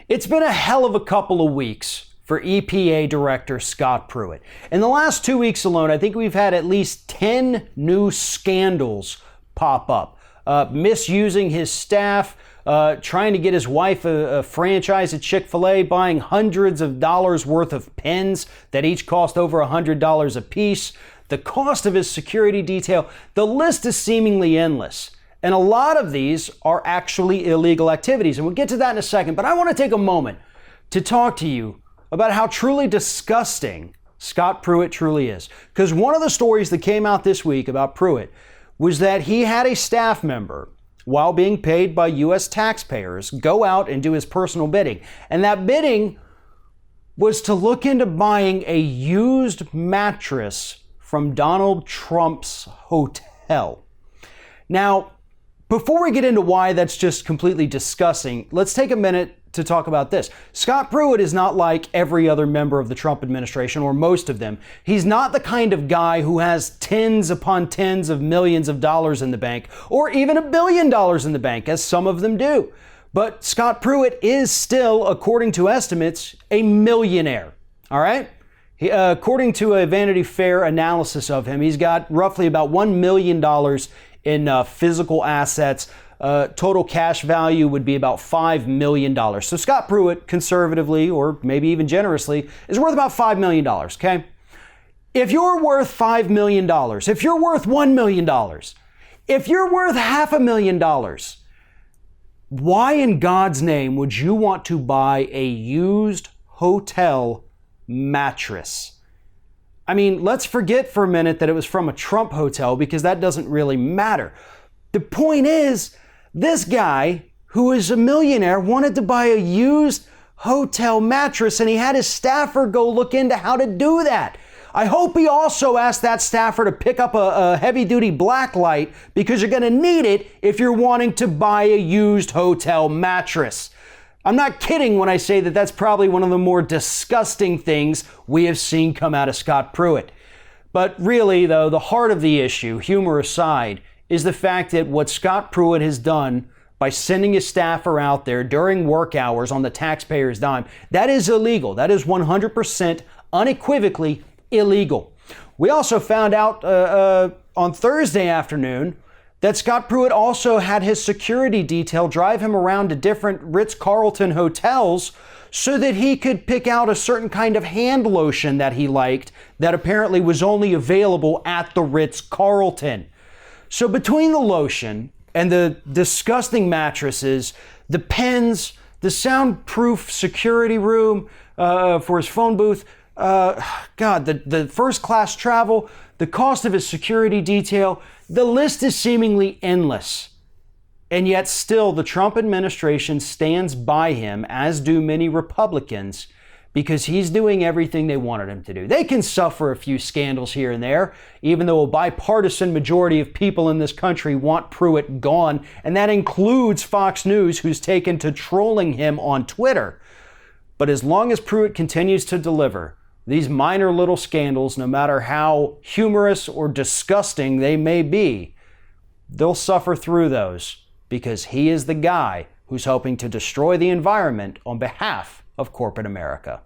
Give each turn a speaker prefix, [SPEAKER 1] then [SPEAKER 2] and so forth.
[SPEAKER 1] It's been a hell of a couple of weeks for EPA Director Scott Pruitt. In the last 2 weeks alone, I think we've had at least 10 new scandals pop up. Misusing his staff, trying to get his wife a franchise at Chick-fil-A, buying hundreds of dollars worth of pens that each cost over $100 a piece, the cost of his security detail. The list is seemingly endless. And a lot of these are actually illegal activities. And we'll get to that in a second. But I want to take a moment to talk to you about how truly disgusting Scott Pruitt truly is. Because one of the stories that came out this week about Pruitt was that he had a staff member, while being paid by U.S. taxpayers, go out and do his personal bidding. And that bidding was to look into buying a used mattress from Donald Trump's hotel. Now, before we get into why that's just completely disgusting, let's take a minute to talk about this. Scott Pruitt is not like every other member of the Trump administration, or most of them. He's not the kind of guy who has tens upon tens of millions of dollars in the bank, or even $1 billion in the bank, as some of them do. But Scott Pruitt is still, according to estimates, a millionaire. All right? According to a Vanity Fair analysis of him, he's got roughly about $1 million in physical assets. Total cash value would be about $5 million. So Scott Pruitt, conservatively, or maybe even generously, is worth about $5 million, okay? If you're worth $5 million, if you're worth $1 million, if you're worth $500,000, why in God's name would you want to buy a used hotel mattress? I mean, let's forget for a minute that it was from a Trump hotel, because that doesn't really matter. The point is, this guy, who is a millionaire, wanted to buy a used hotel mattress, and he had his staffer go look into how to do that. I hope he also asked that staffer to pick up a heavy-duty black light, because you're going to need it if you're wanting to buy a used hotel mattress. I'm not kidding when I say that that's probably one of the more disgusting things we have seen come out of Scott Pruitt. But really, though, the heart of the issue, humor aside, is the fact that what Scott Pruitt has done by sending his staffer out there during work hours on the taxpayer's dime, that is illegal. That is 100% unequivocally illegal. We also found out on Thursday afternoon that Scott Pruitt also had his security detail drive him around to different Ritz-Carlton hotels so that he could pick out a certain kind of hand lotion that he liked that apparently was only available at the Ritz-Carlton. So between the lotion and the disgusting mattresses, the pens, the soundproof security room for his phone booth, the first class travel, the cost of his security detail, the list is seemingly endless. And yet still the Trump administration stands by him, as do many Republicans, because he's doing everything they wanted him to do. They can suffer a few scandals here and there, even though a bipartisan majority of people in this country want Pruitt gone, and that includes Fox News, who's taken to trolling him on Twitter. But as long as Pruitt continues to deliver these minor little scandals, no matter how humorous or disgusting they may be, they'll suffer through those, because he is the guy who's hoping to destroy the environment on behalf of corporate America.